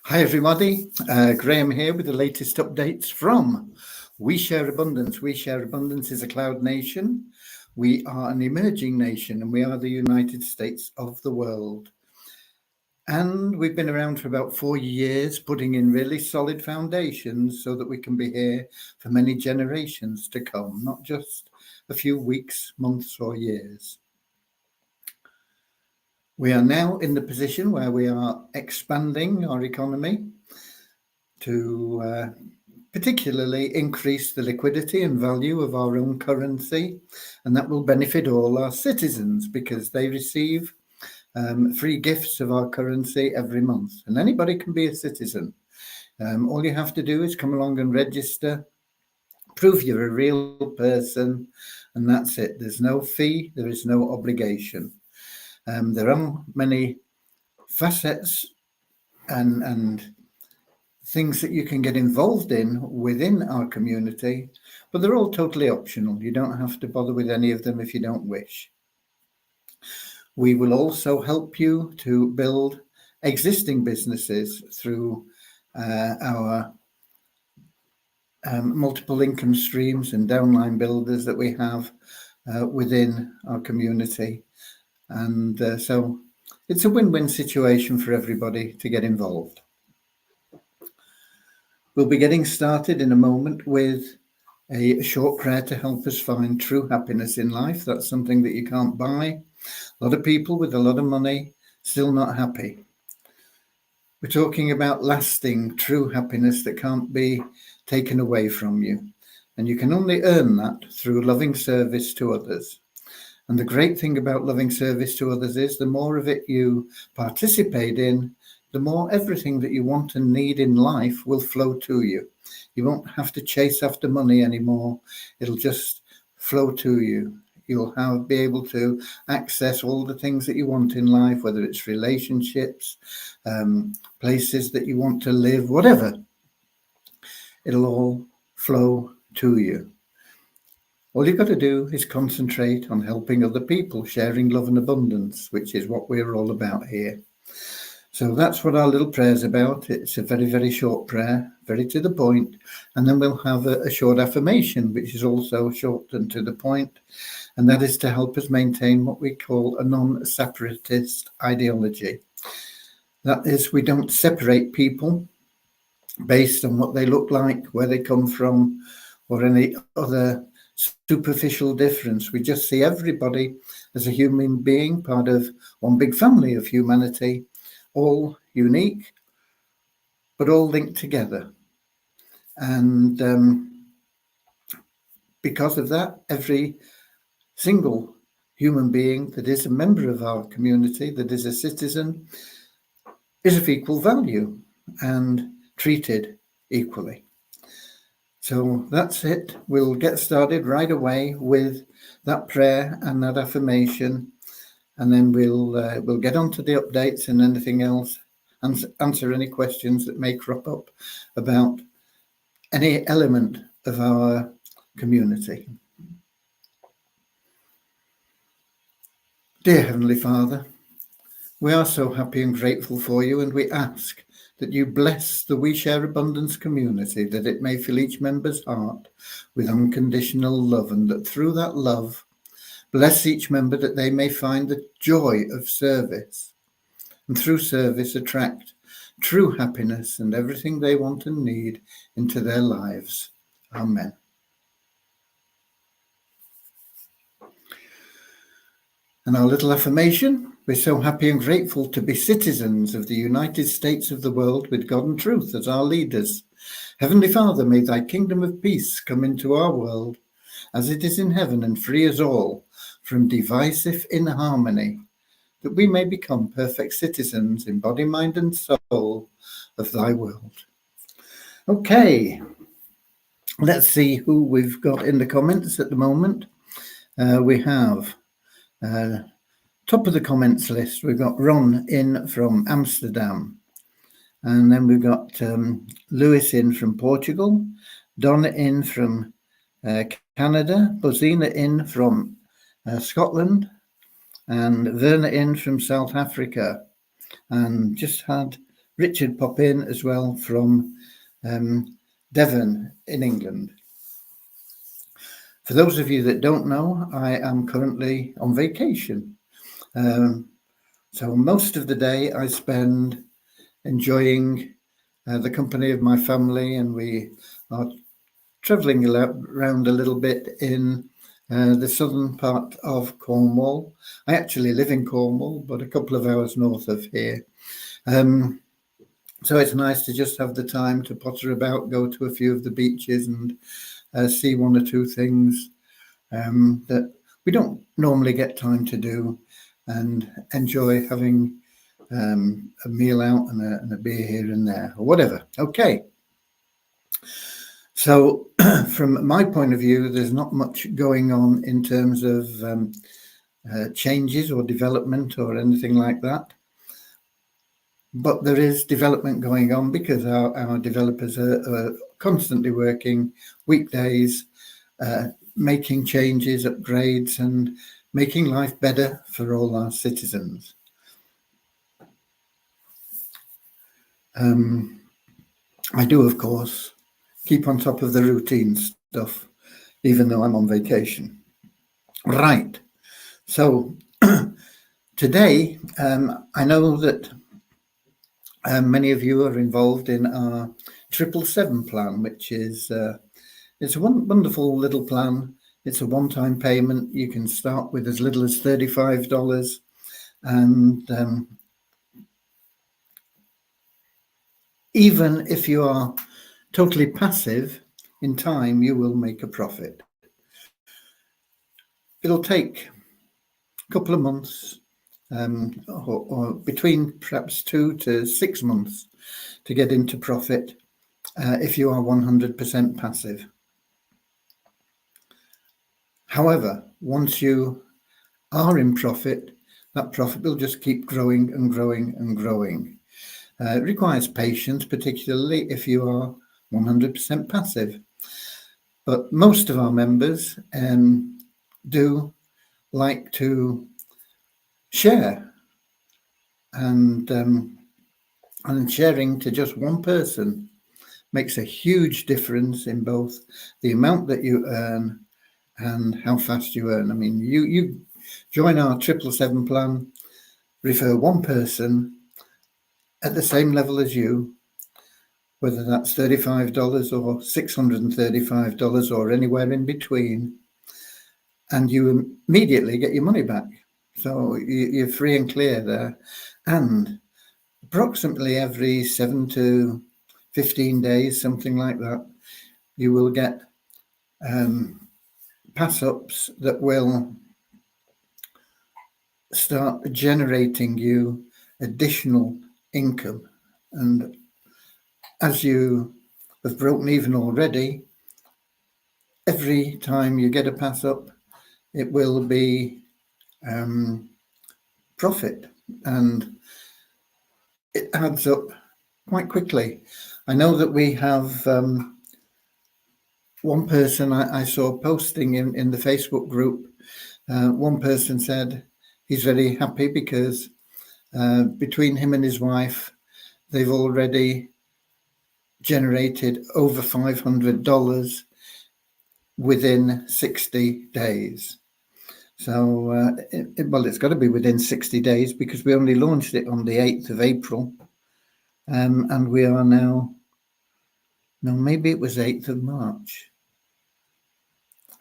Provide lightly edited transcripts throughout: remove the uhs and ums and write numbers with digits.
Hi everybody, Graham here with the latest updates from We Share Abundance. We Share Abundance is a cloud nation. We are an emerging nation and we are the United States of the world. And we've been around for about 4 years, putting in really solid foundations so that we can be here for many generations to come, not just a few weeks, months or years. We are now in the position where we are expanding our economy to particularly increase the liquidity and value of our own currency, and that will benefit all our citizens because they receive free gifts of our currency every month, and anybody can be a citizen. All you have to do is come along and register, prove you're a real person, and that's it. There's no fee, there is no obligation. There are many facets and things that you can get involved in within our community, but they're all totally optional. You don't have to bother with any of them if you don't wish. We will also help you to build existing businesses through our multiple income streams and downline builders that we have within our community. And so it's a win-win situation for everybody to get involved. We'll be getting started in a moment with a short prayer to help us find true happiness in life. That's something that you can't buy. A lot of people with a lot of money still not happy. We're talking about lasting true happiness that can't be taken away from you. And you can only earn that through loving service to others. And the great thing about loving service to others is the more of it you participate in, the more everything that you want and need in life will flow to you. You won't have to chase after money anymore. It'll just flow to you. You'll be able to access all the things that you want in life, whether it's relationships, places that you want to live, whatever. It'll all flow to you. All you've got to do is concentrate on helping other people, sharing love and abundance, which is what we're all about here. So that's what our little prayer's about. It's a very, very short prayer, very to the point. And then we'll have a short affirmation, which is also short and to the point. And that is to help us maintain what we call a non-separatist ideology. That is, we don't separate people based on what they look like, where they come from, or any other superficial difference. We just see everybody as a human being, part of one big family of humanity, all unique, but all linked together. And because of that, every single human being that is a member of our community, that is a citizen, is of equal value and treated equally. So that's it. We'll get started right away with that prayer and that affirmation. And then we'll get on to the updates and anything else, answer any questions that may crop up about any element of our community. Dear Heavenly Father, we are so happy and grateful for you, and we ask that you bless the We Share Abundance community, that it may fill each member's heart with unconditional love, and that through that love, bless each member that they may find the joy of service, and through service attract true happiness and everything they want and need into their lives. Amen. And our little affirmation: we're so happy and grateful to be citizens of the United States of the world with God and truth as our leaders. Heavenly Father, may thy kingdom of peace come into our world as it is in heaven, and free us all from divisive inharmony, that we may become perfect citizens in body, mind and soul of thy world. Okay, let's see who we've got in the comments at the moment. We have top of the comments list, we've got Ron in from Amsterdam, and then we've got Lewis in from Portugal, Donna in from Canada, Bozina in from Scotland, and Verna in from South Africa, and just had Richard pop in as well from Devon in England. For those of you that don't know, I am currently on vacation. So most of the day I spend enjoying the company of my family, and we are travelling around a little bit in the southern part of Cornwall. I actually live in Cornwall, but a couple of hours north of here. So it's nice to just have the time to potter about, go to a few of the beaches and see one or two things that we don't normally get time to do, and enjoy having a meal out and a beer here and there or whatever. Okay. So from my point of view, there's not much going on in terms of changes or development or anything like that. But there is development going on because our developers are constantly working weekdays, making changes, upgrades, and making life better for all our citizens. I do, of course, keep on top of the routine stuff, even though I'm on vacation. Right. So today, I know that many of you are involved in our 777 plan, which is it's a wonderful little plan. It's a one-time payment. You can start with as little as $35, and even if you are totally passive, in time you will make a profit. It'll take a couple of months, or between perhaps 2 to 6 months to get into profit if you are 100% passive. However, once you are in profit, that profit will just keep growing and growing and growing. It requires patience, particularly if you are 100% passive. But most of our members do like to share, and sharing to just one person makes a huge difference in both the amount that you earn and how fast you earn. I mean, you join our 777 plan, refer one person at the same level as you, whether that's $35 or $635 or anywhere in between, and you immediately get your money back. So you're free and clear there. And approximately every 7 to 15 days, something like that, you will get pass-ups that will start generating you additional income. And as you have broken even already, every time you get a pass-up, it will be profit, and it adds up quite quickly. I know that we have one person I saw posting in the Facebook group. One person said he's very happy because between him and his wife, they've already generated over $500 within 60 days. So, it's got to be within 60 days because we only launched it on the 8th of April. And we are now, no, maybe it was 8th of March.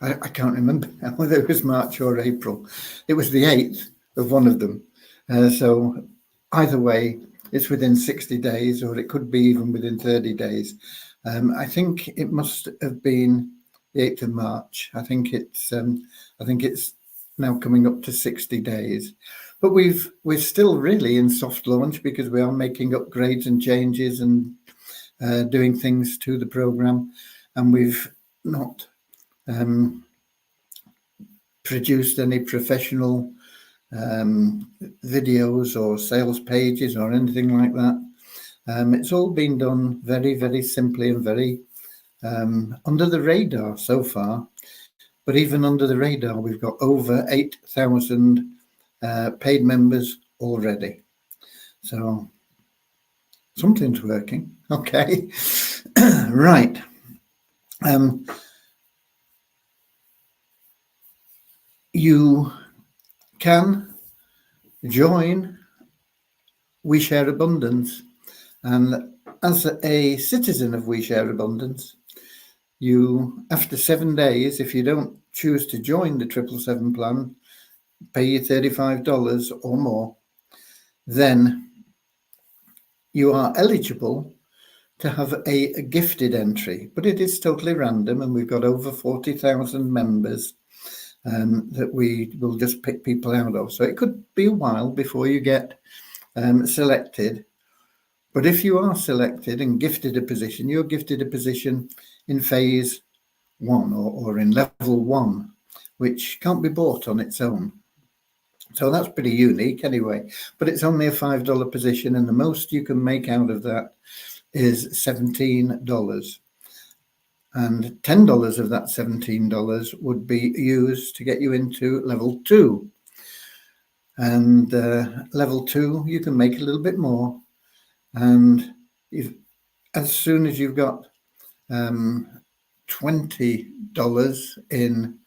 I can't remember now whether it was March or April. It was the 8th of one of them. So either way, it's within 60 days, or it could be even within 30 days. I think it must have been the 8th of March. I think it's now coming up to 60 days. But we're still really in soft launch because we are making upgrades and changes and doing things to the program, and we've not produced any professional videos or sales pages or anything like that. It's all been done very, very simply and very under the radar so far. But even under the radar, we've got over 8,000 paid members already. So Something's working. Okay. Right. You can join We Share Abundance. And as a citizen of We Share Abundance, you, after 7 days, if you don't choose to join the 777 plan, pay you $35 or more, then you are eligible to have a gifted entry. But it is totally random, and we've got over 40,000 members that we will just pick people out of. So it could be a while before you get selected. But if you are selected and gifted a position, you're gifted a position in phase 1 or in level 1, which can't be bought on its own. So that's pretty unique anyway. But it's only a $5 position, and the most you can make out of that is $17. And $10 of that $17 would be used to get you into level 2. And level 2, you can make a little bit more. And as soon as you've got $20 in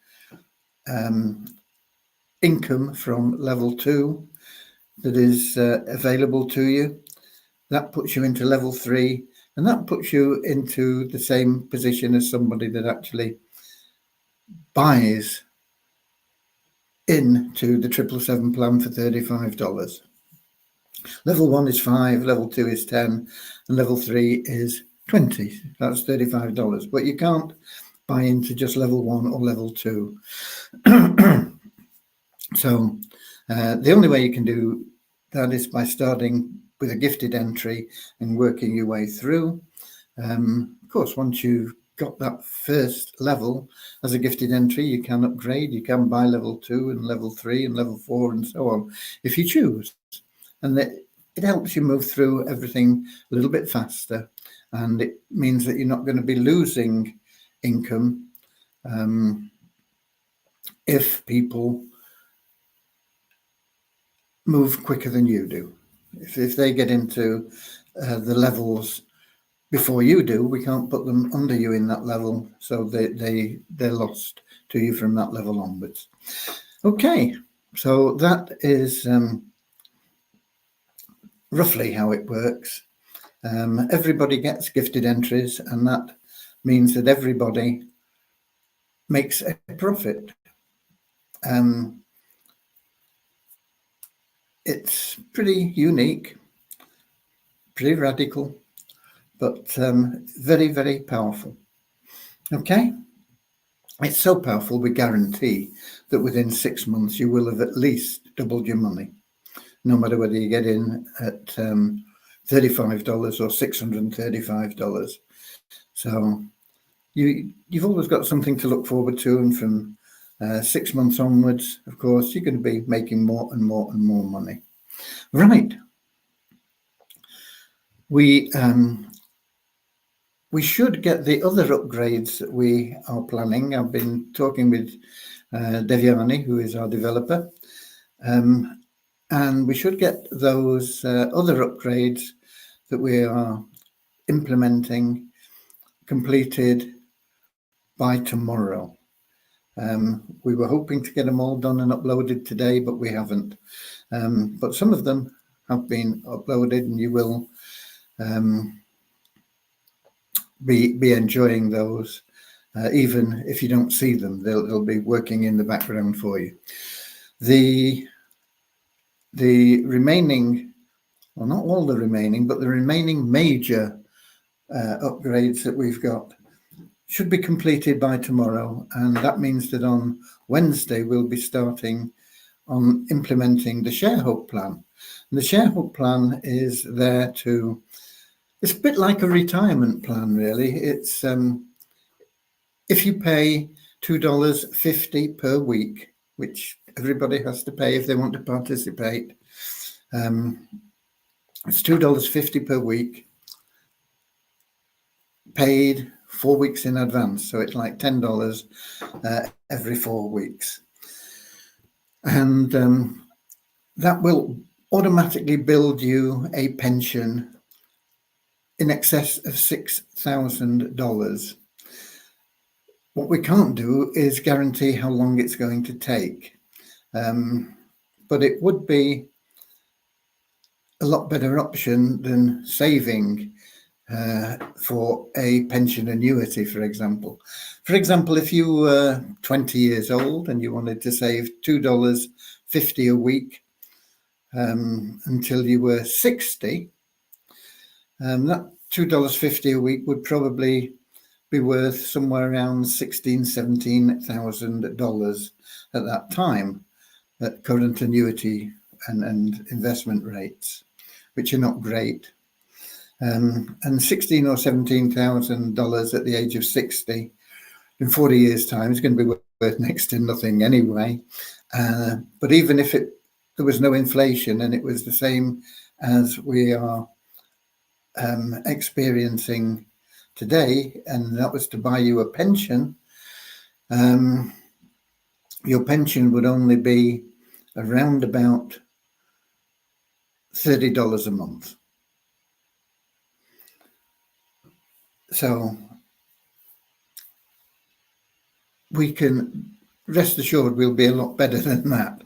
income from level 2 that is available to you, that puts you into level 3, and that puts you into the same position as somebody that actually buys into the 777 plan for $35. Level 1 is 5, level 2 is 10, and level 3 is 20. That's $35. But you can't buy into just level 1 or level 2. So the only way you can do that is by starting with a gifted entry and working your way through. Of course, once you've got that first level as a gifted entry, you can upgrade. You can buy level 2 and level 3 and level 4 and so on if you choose. And it helps you move through everything a little bit faster, and it means that you're not going to be losing income if people move quicker than you do. If they get into the levels before you do, we can't put them under you in that level, so they're lost to you from that level onwards. Okay, so that is roughly how it works. Everybody gets gifted entries, and that means that everybody makes a profit. It's pretty unique, pretty radical, but very, very powerful. Okay, it's so powerful, we guarantee that within 6 months you will have at least doubled your money, no matter whether you get in at $35 or $635. So you've always got something to look forward to, and from 6 months onwards, of course, you're going to be making more and more and more money. Right. We should get the other upgrades that we are planning. I've been talking with Devyani, who is our developer, and we should get those other upgrades that we are implementing completed by tomorrow. We were hoping to get them all done and uploaded today, but we haven't. But some of them have been uploaded, and you will be enjoying those, even if you don't see them. They'll be working in the background for you. The remaining, well, not all the remaining, but the remaining major upgrades that we've got should be completed by tomorrow, and that means that on Wednesday we'll be starting on implementing the Sharehope plan. And the Sharehope plan is there to, it's a bit like a retirement plan, really. It's if you pay $2.50 per week, which everybody has to pay if they want to participate, it's $2.50 per week, paid 4 weeks in advance. So it's like $10 every 4 weeks. And that will automatically build you a pension in excess of $6,000. What we can't do is guarantee how long it's going to take, but it would be a lot better option than saving for a pension annuity, for example. For example, if you were 20 years old and you wanted to save $2.50 a week until you were 60, that $2.50 a week would probably be worth somewhere around $16,000-$17,000 at that time at current annuity and investment rates, which are not great. And $16,000 or $17,000 at the age of 60 in 40 years' time is going to be worth next to nothing anyway. But even if there was no inflation and it was the same as we are experiencing today, and that was to buy you a pension, your pension would only be around about $30 a month. So we can rest assured we'll be a lot better than that.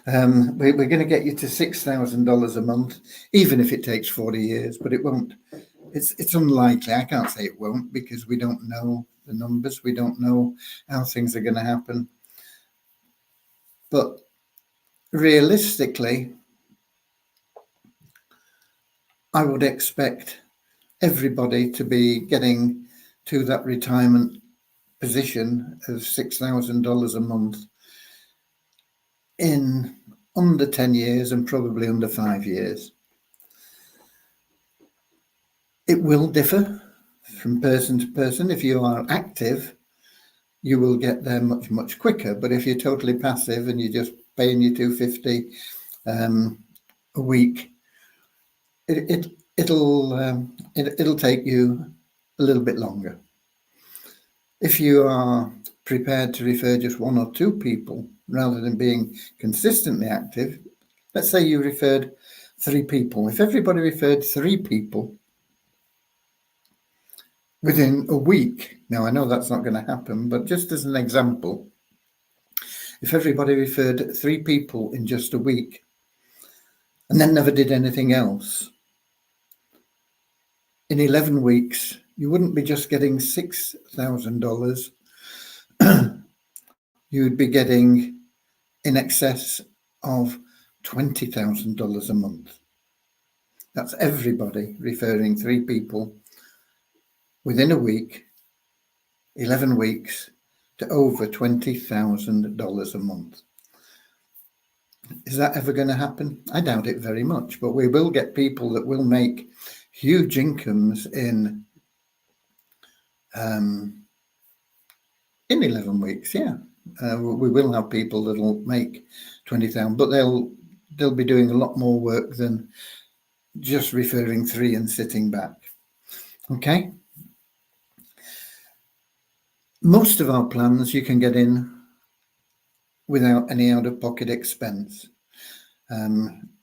We're going to get you to $6,000 a month, even if it takes 40 years, but it won't. It's unlikely. I can't say it won't because we don't know the numbers. We don't know how things are going to happen. But realistically, I would expect everybody to be getting to that retirement position of $6,000 a month in under 10 years and probably under 5 years. It will differ from person to person. If you are active, you will get there much, much quicker. But if you're totally passive and you're just paying your $250 a week, it'll take you a little bit longer. If you are prepared to refer just one or two people rather than being consistently active, let's say you referred 3 people. If everybody referred 3 people within a week, now I know that's not going to happen, but just as an example, if everybody referred 3 people in just a week and then never did anything else, in 11 weeks, you wouldn't be just getting $6,000. You'd be getting in excess of $20,000 a month. That's everybody referring 3 people within a week, 11 weeks, to over $20,000 a month. Is that ever going to happen? I doubt it very much, but we will get people that will make huge incomes in 11 weeks. Yeah, we will have people that'll make 20,000, but they'll be doing a lot more work than just referring 3 and sitting back. Okay. Most of our plans you can get in without any out-of-pocket expense.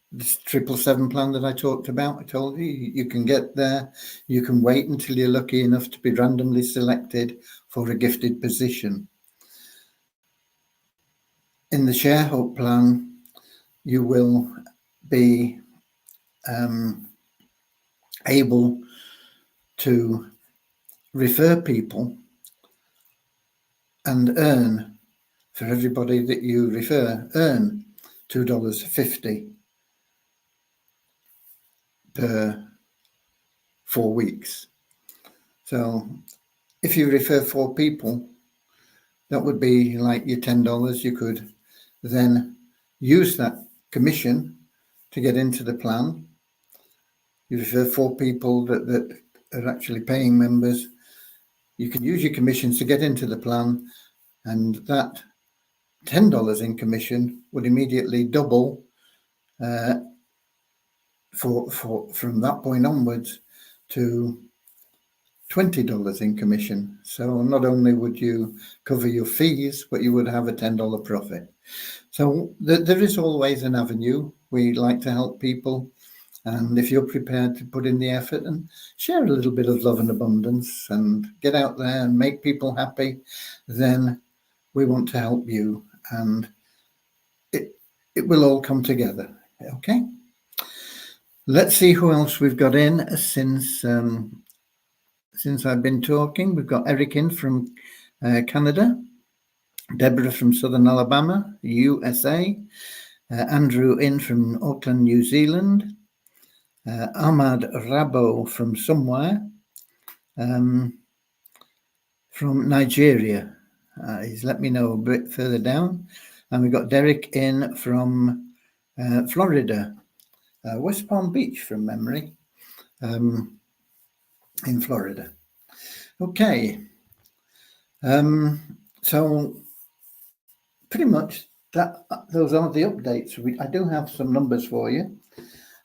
This 777 plan that I talked about, I told you, you can get there. You can wait until you're lucky enough to be randomly selected for a gifted position. In the Share Hope plan, you will be able to refer people and earn, for everybody that you refer, earn $2.50 per 4 weeks. So if you refer 4 people, that would be like your $10. You could then use that commission to get into the plan. You refer 4 people that are actually paying members. You can use your commissions to get into the plan, and that $10 in commission would immediately double from that point onwards to $20 in commission. So not only would you cover your fees, but you would have a $10 profit. So there is always an avenue. We like to help people And if you're prepared to put in the effort and share a little bit of love and abundance and get out there and make people happy, then we want to help you, and it will all come together. Okay. Let's see who else we've got in since I've been talking. We've got Eric in from Canada, Deborah from Southern Alabama, USA, Andrew in from Auckland, New Zealand, Ahmad Rabo from somewhere, from Nigeria. He's let me know a bit further down. And we've got Derek in from Florida, West Palm Beach from memory, in Florida. Okay. So pretty much those are the updates. I do have some numbers for you.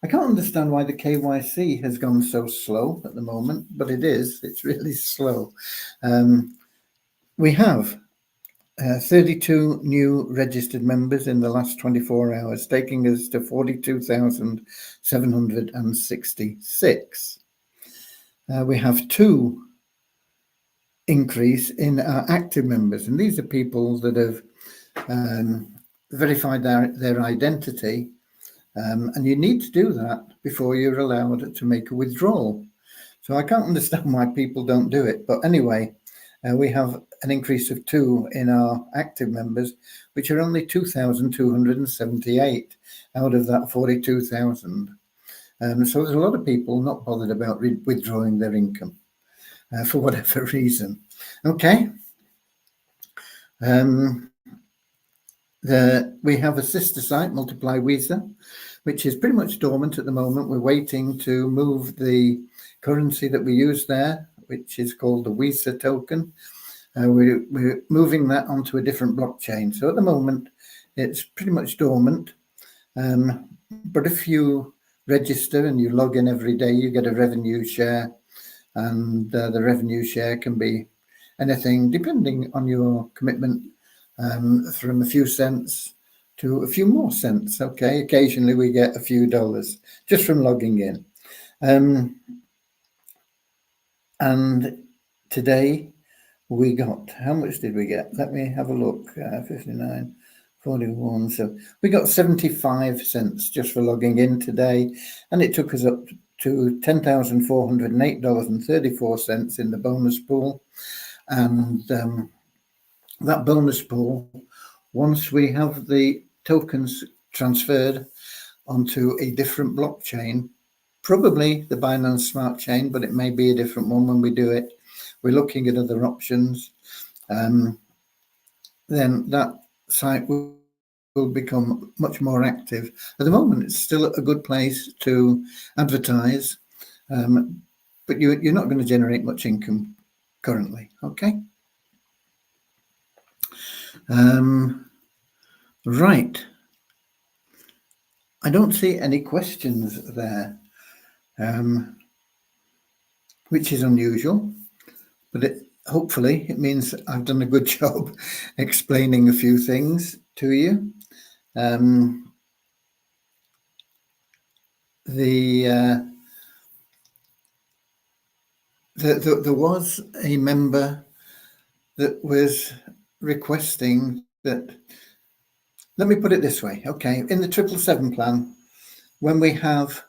I can't understand why the KYC has gone so slow at the moment, but it is. It's really slow. We have 32 new registered members in the last 24 hours, taking us to 42,766. We have 2 increase in our active members, and these are people that have verified their identity, and you need to do that before you're allowed to make a withdrawal. So I can't understand why people don't do it, but anyway, we have an increase of 2 in our active members, which are only 2,278 out of that 42,000. So there's a lot of people not bothered about withdrawing their income for whatever reason. Okay. We have a sister site, Multiply Visa, which is pretty much dormant at the moment. We're waiting to move the currency that we use there, which is called the Visa token. We're moving that onto a different blockchain. So at the moment, it's pretty much dormant. But if you register and you log in every day, you get a revenue share. And the revenue share can be anything, depending on your commitment, from a few cents to a few more cents. Okay, occasionally we get a few dollars just from logging in. And today we got, how much did we get? Let me have a look. 59, 41. So we got 75 cents just for logging in today, and it took us up to $10,408.34 in the bonus pool. And that bonus pool, once we have the tokens transferred onto a different blockchain, probably the Binance Smart Chain, but it may be a different one when we do it. We're looking at other options. Then that site will become much more active. At the moment, it's still a good place to advertise, but you're not going to generate much income currently. Okay. Right. I don't see any questions there, which is unusual, but hopefully it means I've done a good job explaining a few things to you. There was a member that was requesting that, let me put it this way, okay, in the 777 plan, when we have,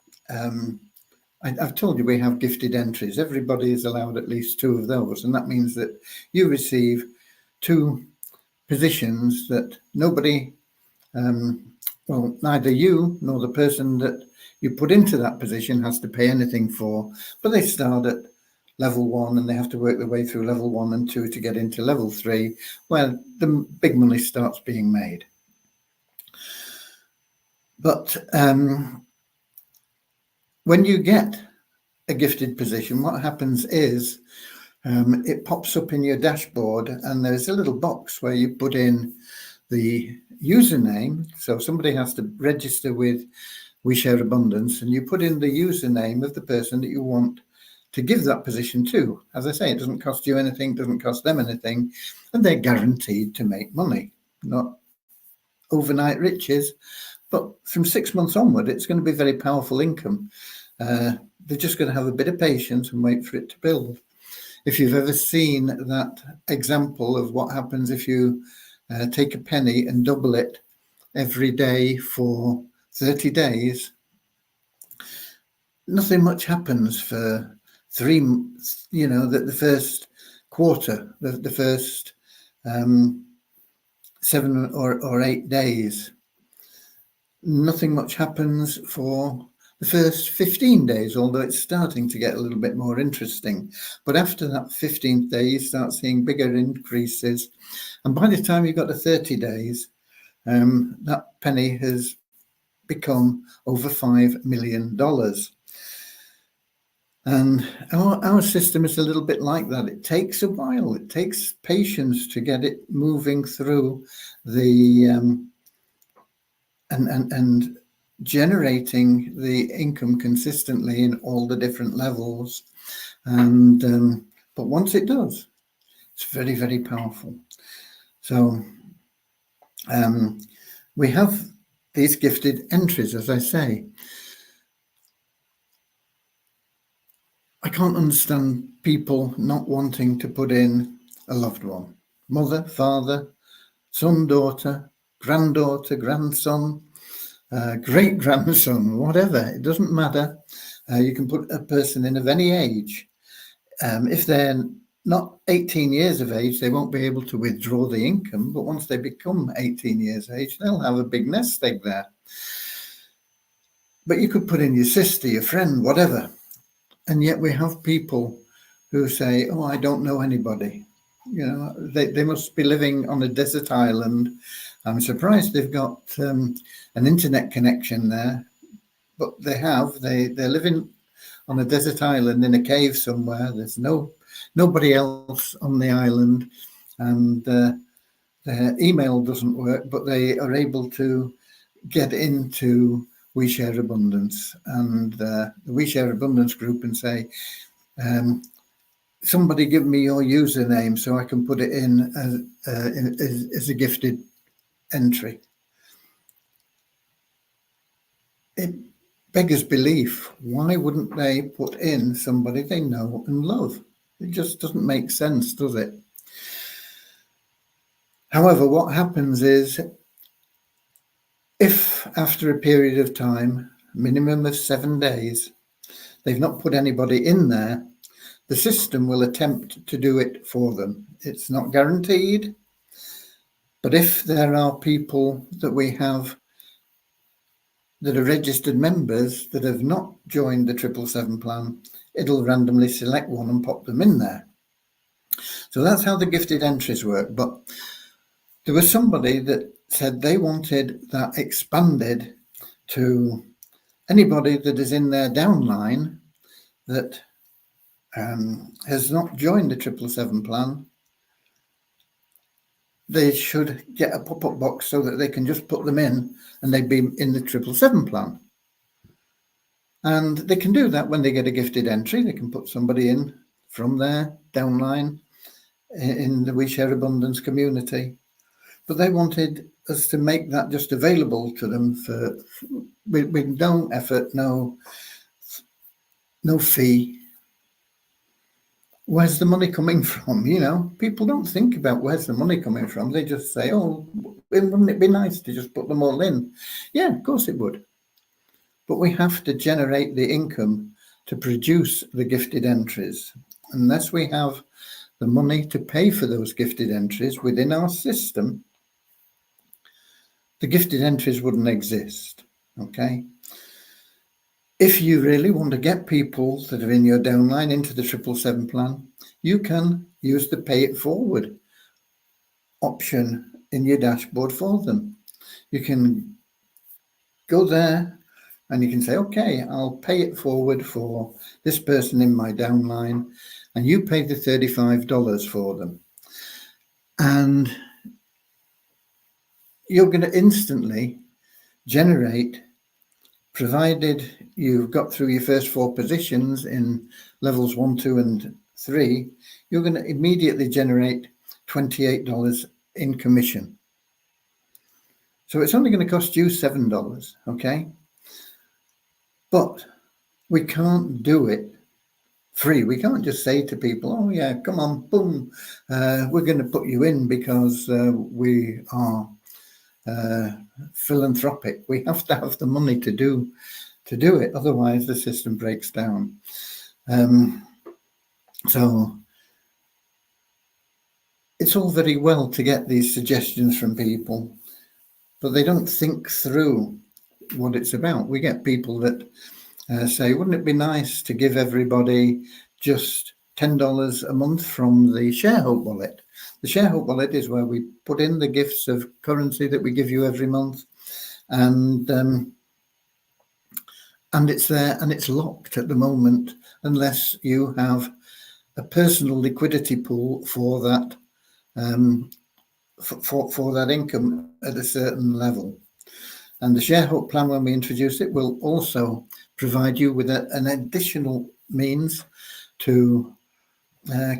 I've told you we have gifted entries, everybody is allowed at least 2 of those, and that means that you receive 2 positions that nobody, well, neither you nor the person that you put into that position has to pay anything for, but they start at level 1 and they have to work their way through level 1 and 2 to get into level 3, where the big money starts being made. But when you get a gifted position, what happens is it pops up in your dashboard, and there's a little box where you put in the username. So somebody has to register with We Share Abundance, and you put in the username of the person that you want to give that position to. As I say, it doesn't cost you anything, doesn't cost them anything, and they're guaranteed to make money. Not overnight riches, But from 6 months onward, it's going to be very powerful income. They're just going to have a bit of patience and wait for it to build. If you've ever seen that example of what happens if you take a penny and double it every day for 30 days, nothing much happens for the first quarter, the first 7 or 8 days. Nothing much happens for the first 15 days, although it's starting to get a little bit more interesting. But after that 15th day, you start seeing bigger increases. And by the time you've got to 30 days, that penny has become over $5 million. And our system is a little bit like that. It takes a while. It takes patience to get it moving through the and generating the income consistently in all the different levels. And but once it does, it's very, very powerful. So we have these gifted entries, as I say. I can't understand people not wanting to put in a loved one. Mother, father, son, daughter, granddaughter, grandson, great-grandson, whatever. It doesn't matter. You can put a person in of any age. If they're not 18 years of age, they won't be able to withdraw the income. But once they become 18 years of age, they'll have a big nest egg there. But you could put in your sister, your friend, whatever. And yet we have people who say, oh, I don't know anybody. You know, they must be living on a desert island. I'm surprised they've got an internet connection there, but they're living on a desert island in a cave somewhere. There's nobody else on the island, and their email doesn't work, but they are able to get into We Share Abundance and the We Share Abundance group and say, somebody give me your username so I can put it in as a gifted entry. It beggars belief. Why wouldn't they put in somebody they know and love? It just doesn't make sense, does it? However, what happens is, if after a period of time, minimum of 7 days, they've not put anybody in there, the system will attempt to do it for them. It's not guaranteed, but if there are people that we have that are registered members that have not joined the 777 plan, it'll randomly select one and pop them in there. So that's how the gifted entries work. But there was somebody that said they wanted that expanded to anybody that is in their downline that has not joined the 777 plan. They should get a pop-up box so that they can just put them in and they'd be in the 777 plan. And they can do that when they get a gifted entry. They can put somebody in from their downline in the We Share Abundance community. But they wanted us to make that just available to them with no effort, no fee. Where's the money coming from? You know, people don't think about where's the money coming from. They just say, oh, wouldn't it be nice to just put them all in? Yeah, of course it would. But we have to generate the income to produce the gifted entries. Unless we have the money to pay for those gifted entries within our system, the gifted entries wouldn't exist, okay? If you really want to get people that are in your downline into the 777 plan, you can use the pay it forward option in your dashboard for them. You can go there and you can say, okay, I'll pay it forward for this person in my downline, and you pay the $35 for them. And you're going to instantly generate, provided you've got through your first 4 positions in levels 1, 2, and 3, you're going to immediately generate $28 in commission. So it's only going to cost you $7, okay? But we can't do it free. We can't just say to people, oh yeah, come on, boom, we're going to put you in because we are philanthropic. We have to have the money to do it, otherwise the system breaks down. So it's all very well to get these suggestions from people, but they don't think through what it's about. We get people that say, wouldn't it be nice to give everybody just $10 a month from the ShareHope wallet? The ShareHope wallet is where we put in the gifts of currency that we give you every month, and it's there, and it's locked at the moment unless you have a personal liquidity pool for that for that income at a certain level. And the ShareHope plan, when we introduce it, will also provide you with an additional means to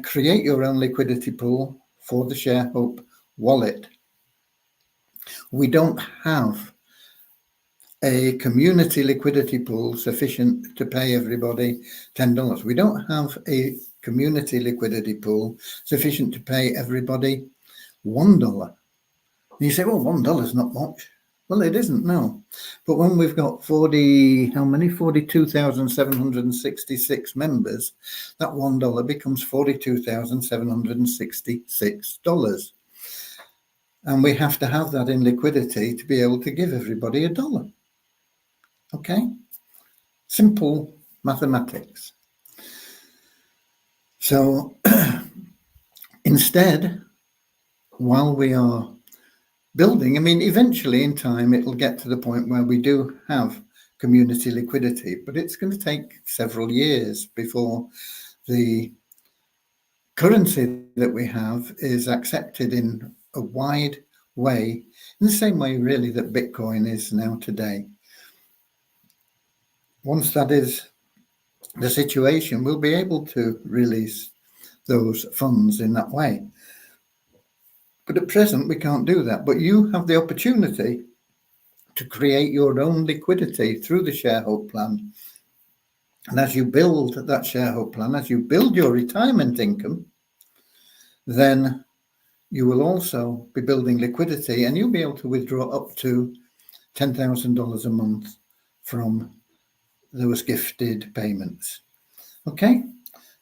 create your own liquidity pool for the ShareHope wallet. We don't have a community liquidity pool sufficient to pay everybody $10. We don't have a community liquidity pool sufficient to pay everybody $1. And you say, well, $1 is not much. Well, it isn't, no. But when we've got 42,766 members, that $1 becomes $42,766. And we have to have that in liquidity to be able to give everybody $1. Okay? Simple mathematics. So instead, while we are building, I mean, eventually in time, it'll get to the point where we do have community liquidity, but it's going to take several years before the currency that we have is accepted in a wide way, in the same way really that Bitcoin is now today. Once that is the situation, we'll be able to release those funds in that way. But at present, we can't do that. But you have the opportunity to create your own liquidity through the ShareHope plan. And as you build that ShareHope plan, as you build your retirement income, then you will also be building liquidity, and you'll be able to withdraw up to $10,000 a month from those gifted payments. Okay,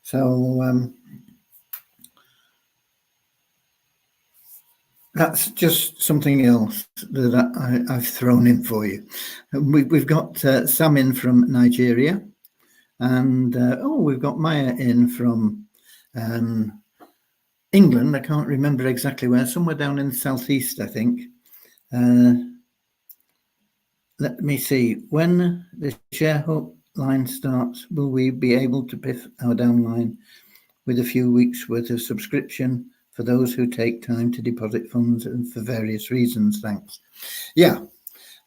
so that's just something else that I've thrown in for you. We've got Sam in from Nigeria, and we've got Maya in from England. I can't remember exactly where, somewhere down in the southeast, I think. Let me see. When the ShareHope line starts, will we be able to piff our downline with a few weeks worth of subscription for those who take time to deposit funds and for various reasons? Thanks. Yeah.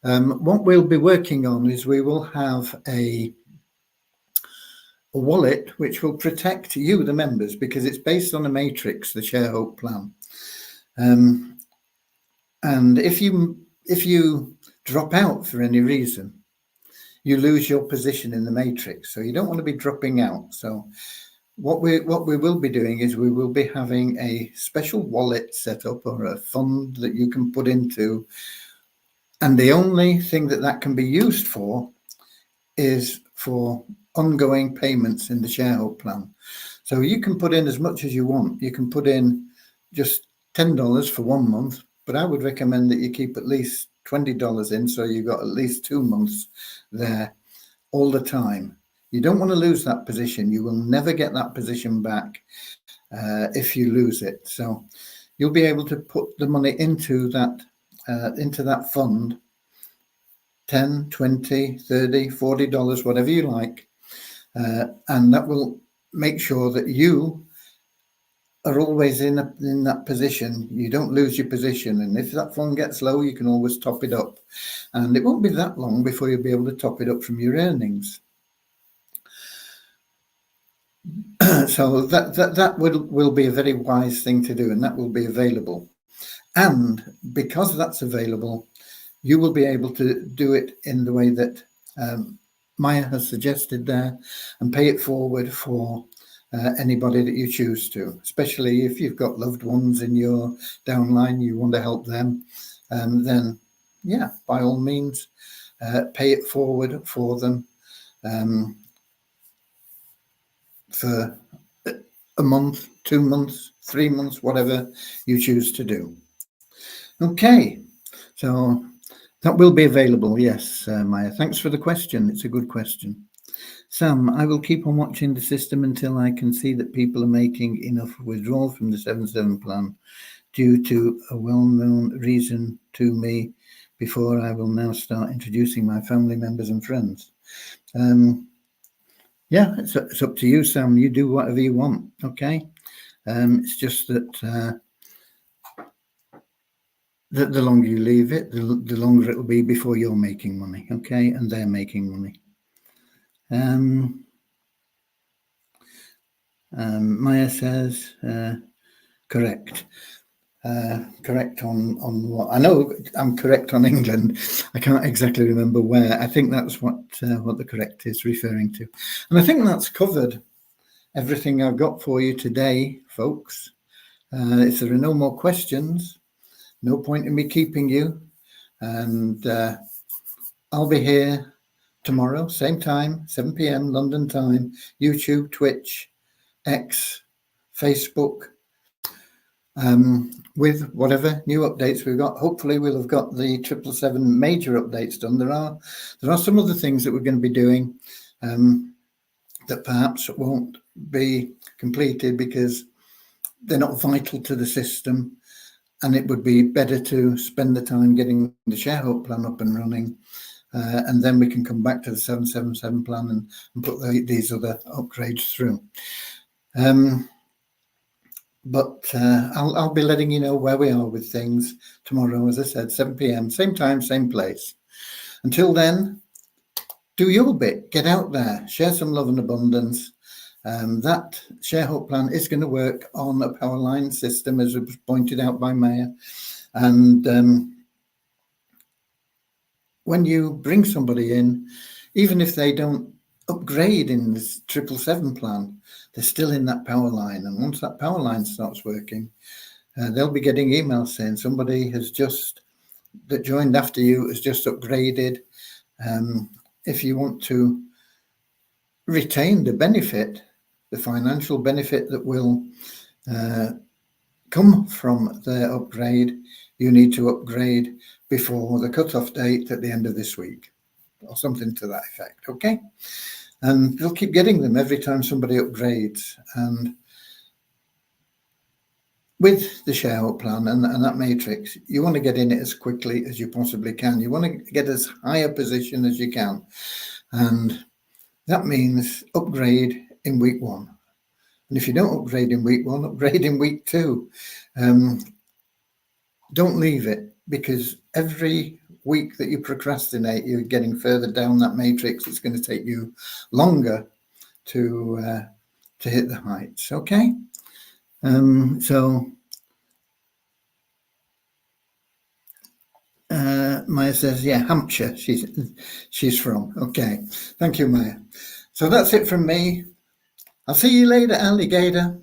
What we'll be working on is we will have a wallet which will protect you, the members, because it's based on a matrix, the ShareHope plan. And if you drop out for any reason, you lose your position in the matrix. So you don't want to be dropping out. So what we will be doing is we will be having a special wallet set up, or a fund that you can put into. And the only thing that can be used for is for ongoing payments in the ShareHope plan. So you can put in as much as you want. You can put in just $10 for 1 month, but I would recommend that you keep at least $20 in, so you've got at least 2 months there all the time. You don't want to lose that position. You will never get that position back if you lose it. So you'll be able to put the money into that fund, $10, $20, $30, $40, whatever you like, and that will make sure that you are always in that position. You don't lose your position, and if that fund gets low, you can always top it up, and it won't be that long before you'll be able to top it up from your earnings. So that will be a very wise thing to do, and that will be available. And because that's available, you will be able to do it in the way that Maya has suggested there, and pay it forward for anybody that you choose to, especially if you've got loved ones in your downline, you want to help them, then yeah, by all means, pay it forward for them for a month, 2 months, 3 months, whatever you choose to do. Okay, so that will be available, yes, Maya. Thanks for the question. It's a good question. Sam, I will keep on watching the system until I can see that people are making enough withdrawal from the 7/7 plan due to a well-known reason to me before I will now start introducing my family members and friends. Yeah, it's up to you, Sam. You do whatever you want, okay? It's just that the longer you leave it, the longer it will be before you're making money, okay? And they're making money. Maya says, correct. Correct on what? I know I'm correct on England. I can't exactly remember where. I think that's what the correct is referring to. And I think that's covered everything I've got for you today, folks. If there are no more questions, no point in me keeping you. And I'll be here tomorrow, same time, 7 p.m. London time, YouTube, Twitch, X, Facebook, with whatever new updates we've got. Hopefully we'll have got the 777 major updates done. There are some other things that we're going to be doing that perhaps won't be completed because they're not vital to the system, and it would be better to spend the time getting the shareholder plan up and running, and then we can come back to the 777 plan and put these other upgrades through. But I'll be letting you know where we are with things tomorrow, as I said, 7 p.m, same time, same place. Until then, do your bit, get out there, share some love and abundance. That shareholder plan is going to work on a power line system, as was pointed out by Maya. And when you bring somebody in, even if they don't upgrade in this 777 plan, they're still in that power line. And once that power line starts working, they'll be getting emails saying somebody that joined after you has just upgraded. If you want to retain the benefit, the financial benefit that will come from their upgrade, you need to upgrade before the cutoff date at the end of this week, or something to that effect, okay? And they'll keep getting them every time somebody upgrades. And with the shareholder plan and that matrix, you want to get in it as quickly as you possibly can. You want to get as high a position as you can. And that means upgrade in week 1. And if you don't upgrade in week 1, upgrade in week 2. Don't leave it, because every week that you procrastinate, you're getting further down that matrix. It's going to take you longer to hit the heights, okay? So Maya says, yeah, Hampshire she's from. Okay, thank you, Maya. So that's it from me. I'll see you later, alligator.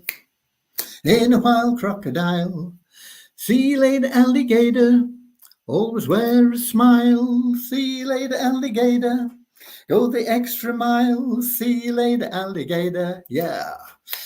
In a while, crocodile. See you later, alligator. Always wear a smile. See you later, alligator. Go the extra mile. See you later, alligator. Yeah.